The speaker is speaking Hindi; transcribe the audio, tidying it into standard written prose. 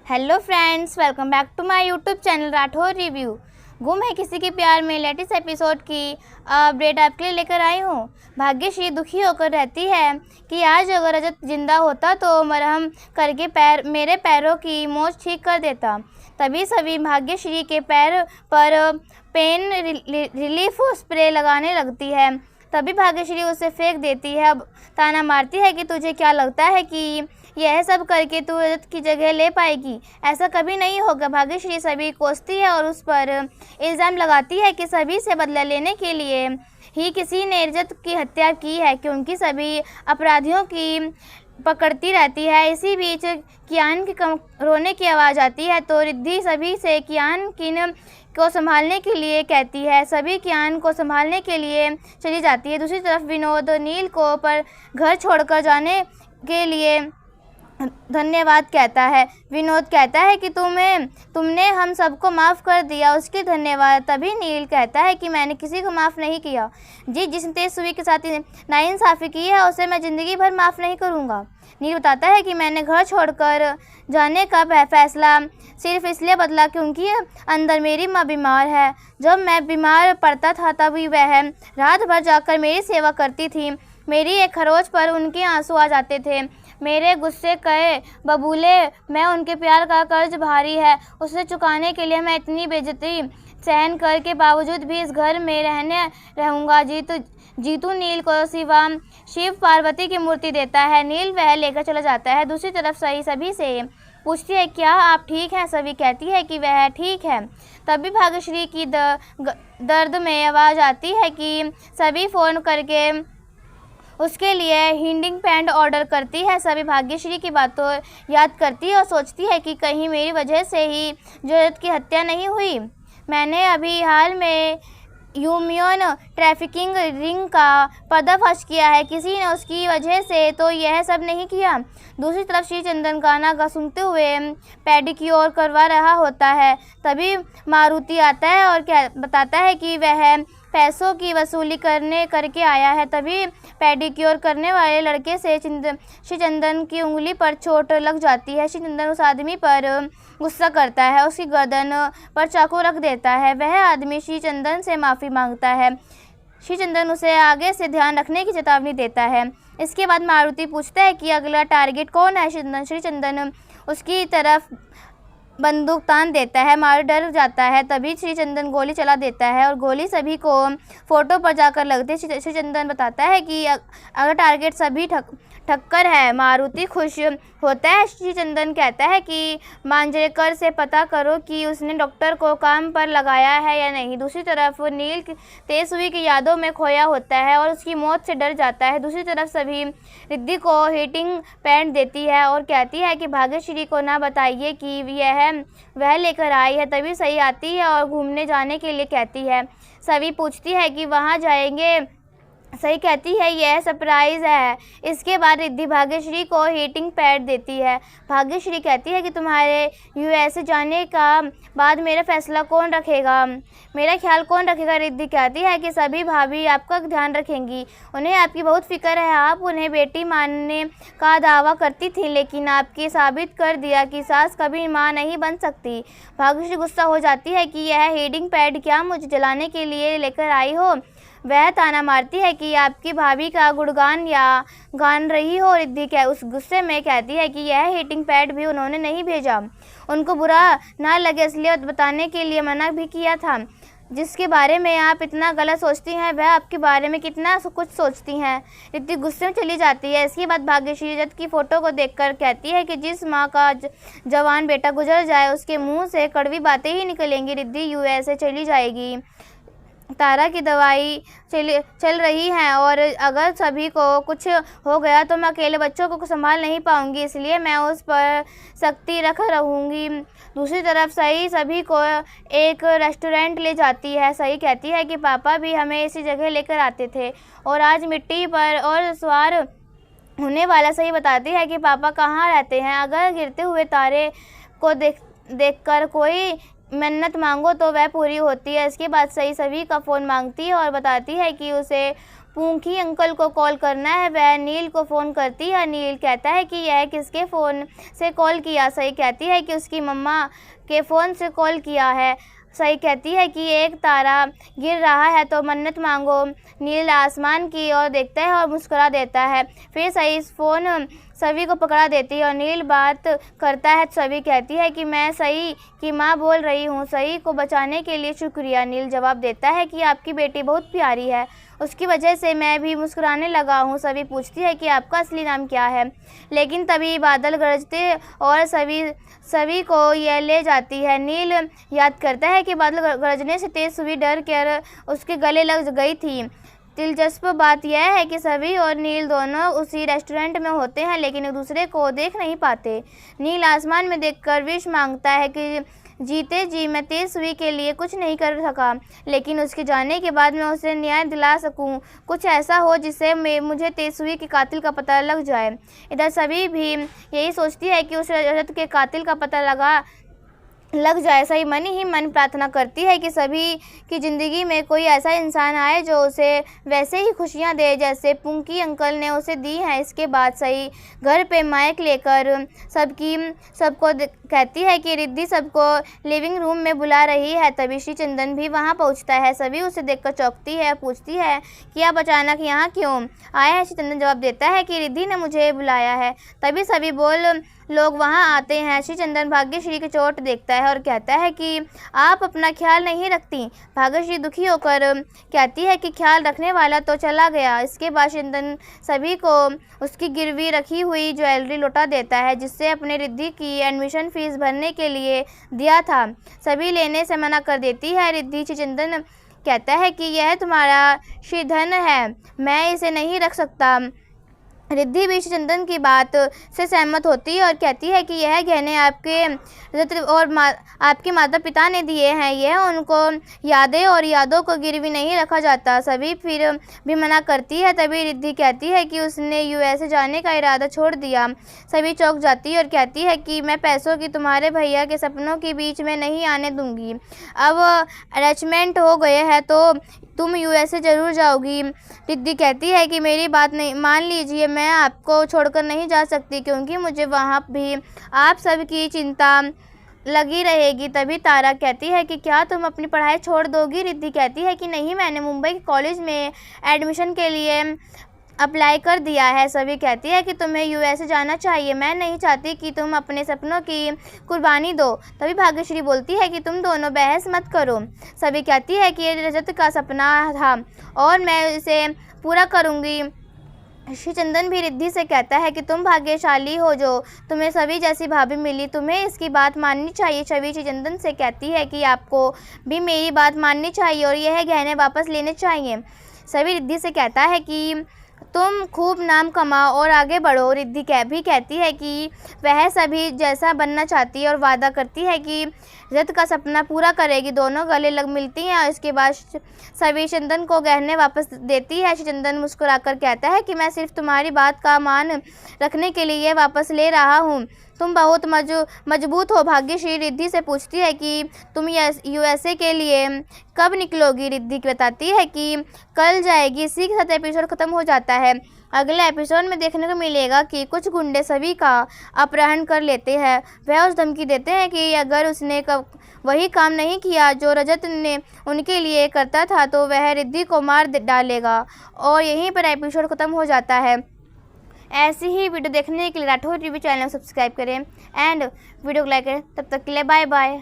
Hello friends, welcome back to my YouTube channel Rathore review. गुम है किसी के प्यार में लेटेस्ट एपिसोड की अपडेट आपके लिए लेकर आई हूँ। भाग्यश्री दुखी होकर रहती है कि आज अगर रजत जिंदा होता तो मरहम करके मेरे पैरों की मोच ठीक कर देता। तभी सभी भाग्यश्री के पैर पर पेन रिलीफ स्प्रे लगाने लगती है। तभी भाग्यश्री उसे फेंक देती है। अब ताना मारती है कि तुझे क्या लगता है कि यह सब करके तू रजत की जगह ले पाएगी? ऐसा कभी नहीं होगा। भाग्यश्री सभी कोसती है और उस पर इल्ज़ाम लगाती है कि सभी से बदला लेने के लिए ही किसी ने रजत की हत्या की है, क्योंकि सभी अपराधियों की पकड़ती रहती है। इसी बीच कियान की रोने की आवाज़ आती है तो रिद्धि सभी से कियान को संभालने के लिए कहती है। सभी कियान को संभालने के लिए चली जाती है। दूसरी तरफ विनोद नील को पर घर छोड़कर जाने के लिए धन्यवाद कहता है। विनोद कहता है कि तुमने हम सबको माफ़ कर दिया, उसके धन्यवाद। तभी नील कहता है कि मैंने किसी को माफ़ नहीं किया जी। जिसने तेजस्वी के साथ नाइंसाफ़ी की है उसे मैं ज़िंदगी भर माफ़ नहीं करूँगा। नील बताता है कि मैंने घर छोड़कर जाने का फैसला सिर्फ इसलिए बदला क्योंकि अंदर मेरी माँ बीमार है। जब मैं बीमार पड़ता था तभी वह रात भर जाकर मेरी सेवा करती थी। मेरी एक खरोच पर उनके आंसू आ जाते थे। मेरे गुस्से कहे बबूले, मैं उनके प्यार का कर्ज भारी है, उसे चुकाने के लिए मैं इतनी बेइज्जती सहन कर के बावजूद भी इस घर में रहूँगा। जीतू नील को शिव पार्वती की मूर्ति देता है। नील वह लेकर चला जाता है। दूसरी तरफ सभी से पूछती है क्या आप ठीक हैं? सभी कहती है कि वह ठीक है। तभी भाग्यश्री की दर्द में आवाज़ आती है कि सभी फ़ोन करके उसके लिए हीटिंग पैड ऑर्डर करती है। सभी भाग्यश्री की बातों याद करती है और सोचती है कि कहीं मेरी वजह से ही रजत की हत्या नहीं हुई। मैंने अभी हाल में ह्यूमन ट्रैफिकिंग रिंग का पर्दाफाश किया है, किसी ने उसकी वजह से तो यह सब नहीं किया। दूसरी तरफ श्री चंदन गाना सुनते हुए पेडिक्योर करवा रहा होता है। तभी मारुति आता है और बताता है कि वह पैसों की वसूली करके आया है। तभी पेडिक्योर करने वाले लड़के से श्री चंदन की उंगली पर चोट लग जाती है। श्री चंदन उस आदमी पर गुस्सा करता है, उसकी गर्दन पर चाकू रख देता है। वह आदमी श्री चंदन से माफ़ी मांगता है। श्री चंदन उसे आगे से ध्यान रखने की चेतावनी देता है। इसके बाद मारुति पूछता है कि अगला टारगेट कौन है? श्री चंदन उसकी तरफ बंदूक तान देता है। मारू डर जाता है। तभी श्री चंदन गोली चला देता है और गोली सभी को फोटो पर जाकर लगती है। श्री चंदन बताता है कि अगर टारगेट सभी ठक्कर है। मारुति खुश होता है। श्री चंदन कहता है कि मांजरेकर से पता करो कि उसने डॉक्टर को काम पर लगाया है या नहीं। दूसरी तरफ नील तेजस्वी की यादों में खोया होता है और उसकी मौत से डर जाता है। दूसरी तरफ सभी रिद्धि को हीटिंग पैड देती है और कहती है कि भाग्यश्री को ना बताइए कि वह लेकर आई है। तभी सही आती है और घूमने जाने के लिए कहती है। सभी पूछती है कि वहाँ जाएंगे? सही कहती है यह सरप्राइज़ है। इसके बाद रिद्धि भाग्यश्री को हीटिंग पैड देती है। भाग्यश्री कहती है कि तुम्हारे यूएस जाने का बाद मेरा फैसला कौन रखेगा, मेरा ख्याल कौन रखेगा? रिद्धि कहती है कि सभी भाभी आपका ध्यान रखेंगी, उन्हें आपकी बहुत फिक्र है। आप उन्हें बेटी मानने का दावा करती थी लेकिन आपकी साबित कर दिया कि सास कभी माँ नहीं बन सकती। भाग्यश्री गुस्सा हो जाती है कि यह हीटिंग पैड क्या मुझे जलाने के लिए लेकर आई हो? वह ताना मारती है कि आपकी भाभी का गुणगान या गान रही हो। रिद्धि उस गुस्से में कहती है कि यह हीटिंग पैड भी उन्होंने नहीं भेजा, उनको बुरा ना लगे इसलिए बताने के लिए मना भी किया था। जिसके बारे में आप इतना गलत सोचती हैं वह आपके बारे में कितना कुछ सोचती हैं। रिद्धि गुस्से में चली जाती है। इसके बाद भाग्यश्री रजत की फ़ोटो को देखकर कहती है कि जिस माँ का जवान बेटा गुजर जाए उसके मुँह से कड़वी बातें ही निकलेंगी। रिद्धि यूएस चली जाएगी। तारा की दवाई चल रही है और अगर सभी को कुछ हो गया तो मैं अकेले बच्चों को संभाल नहीं पाऊंगी, इसलिए मैं उस पर सख्ती रख रहूँगी। दूसरी तरफ सही सभी को एक रेस्टोरेंट ले जाती है। सही कहती है कि पापा भी हमें इसी जगह लेकर आते थे और आज मिट्टी पर और सवार होने वाला। सही बताती है कि पापा कहाँ रहते हैं। अगर गिरते हुए तारे को देखकर कोई मन्नत मांगो तो वह पूरी होती है। इसके बाद सही सभी का फ़ोन मांगती है और बताती है कि उसे पूंखी अंकल को कॉल करना है। वह नील को फ़ोन करती है। नील कहता है कि यह किसके फ़ोन से कॉल किया। सई कहती है कि उसकी मम्मा के फ़ोन से कॉल किया है। सई कहती है कि एक तारा गिर रहा है तो मन्नत मांगो। नील आसमान की ओर देखता है और मुस्कुरा देता है। फिर सई फ़ोन सवी को पकड़ा देती है और नील बात करता है। सवी कहती है कि मैं सई की माँ बोल रही हूँ। सई को बचाने के लिए शुक्रिया। नील जवाब देता है कि आपकी बेटी बहुत प्यारी है, उसकी वजह से मैं भी मुस्कुराने लगा हूँ। सवी पूछती है कि आपका असली नाम क्या है, लेकिन तभी बादल गरजते और सवी को यह ले जाती है। नील याद करता है कि बादल गरजने से तेज सवी डर कर उसके गले लग गई थी। दिलचस्प बात यह है कि सवी और नील दोनों उसी रेस्टोरेंट में होते हैं, लेकिन एक दूसरे को देख नहीं पाते। नील आसमान में देखकर विश मांगता है कि जीते जी मैं तेज सवी के लिए कुछ नहीं कर सका, लेकिन उसके जाने के बाद मैं उसे न्याय दिला सकूं। कुछ ऐसा हो जिससे मुझे तेज सवी के कातिल का पता लग जाए। इधर सवी भी यही सोचती है कि उसे रजत के कातिल का पता लग जाए। सही मन ही मन प्रार्थना करती है कि सभी की ज़िंदगी में कोई ऐसा इंसान आए जो उसे वैसे ही खुशियां दे जैसे पूंखी अंकल ने उसे दी हैं। इसके बाद सही घर पे माइक लेकर सबको कहती है कि रिद्धि सबको लिविंग रूम में बुला रही है। तभी श्री चंदन भी वहां पहुंचता है। सभी उसे देखकर चौंकती है, पूछती है कि आप अचानक यहाँ क्यों आए हैं। श्री चंदन जवाब देता है कि रिद्धि ने मुझे बुलाया है। तभी सभी लोग वहां आते हैं। श्री चंदन भाग्यश्री की चोट देखता है और कहता है कि आप अपना ख्याल नहीं रखती। भाग्यश्री दुखी होकर कहती है कि ख्याल रखने वाला तो चला गया। इसके बाद चंदन सभी को उसकी गिरवी रखी हुई ज्वेलरी लौटा देता है, जिससे अपने रिद्धि की एडमिशन फीस भरने के लिए दिया था। सभी लेने से मना कर देती है। रिद्धि चंदन कहता है कि यह तुम्हारा श्रीधन है, मैं इसे नहीं रख सकता। रिद्धि भी चंदन की बात से सहमत होती है और कहती है कि यह गहने आपके माता पिता ने दिए हैं, यह उनको यादें और यादों को गिरवी नहीं रखा जाता। सभी फिर भी मना करती है। तभी रिद्धि कहती है कि उसने यूएसए जाने का इरादा छोड़ दिया। सभी चौंक जाती है और कहती है कि मैं पैसों की तुम्हारे भैया के सपनों के बीच में नहीं आने दूंगी। अब अटैचमेंट हो गए हैं तो तुम यूएसए ज़रूर जाओगी। रिद्धि कहती है कि मेरी बात नहीं मान लीजिए, मैं आपको छोड़कर नहीं जा सकती, क्योंकि मुझे वहाँ भी आप सबकी चिंता लगी रहेगी। तभी तारा कहती है कि क्या तुम अपनी पढ़ाई छोड़ दोगी। रिद्धि कहती है कि नहीं, मैंने मुंबई के कॉलेज में एडमिशन के लिए अप्लाई कर दिया है। सभी कहती है कि तुम्हें यूएसए जाना चाहिए, मैं नहीं चाहती कि तुम अपने सपनों की कुर्बानी दो। तभी भाग्यश्री बोलती है कि तुम दोनों बहस मत करो। सभी कहती है कि ये रजत का सपना था और मैं इसे पूरा करूँगी। श्री चंदन भी रिद्धि से कहता है कि तुम भाग्यशाली हो जो तुम्हें सभी जैसी भाभी मिली, तुम्हें इसकी बात माननी चाहिए। छवि श्री चंदन से कहती है कि आपको भी मेरी बात माननी चाहिए और यह गहने वापस लेने चाहिए। सभी रिद्धि से कहता है कि तुम खूब नाम कमाओ और आगे बढ़ो। रिद्धि भी कहती है कि वह सभी जैसा बनना चाहती है और वादा करती है कि रजत का सपना पूरा करेगी। दोनों गले लग मिलती हैं और इसके बाद सभी चंदन को गहने वापस देती है। चंदन मुस्कुराकर कहता है कि मैं सिर्फ तुम्हारी बात का मान रखने के लिए वापस ले रहा हूँ, तुम बहुत मजबूत हो। भाग्यश्री रिद्धि से पूछती है कि तुम यूएसए के लिए कब निकलोगी। रिद्धि बताती है कि कल जाएगी। इसी के साथ एपिसोड खत्म हो जाता है। अगले एपिसोड में देखने को मिलेगा कि कुछ गुंडे सभी का अपहरण कर लेते हैं। वह उस धमकी देते हैं कि अगर उसने वही काम नहीं किया जो रजत ने उनके लिए करता था तो वह रिद्धि को मार डालेगा, और यहीं पर एपिसोड खत्म हो जाता है। ऐसी ही वीडियो देखने के लिए राठौर टीवी चैनल को सब्सक्राइब करें एंड वीडियो को लाइक करें। तब तक के लिए बाय बाय।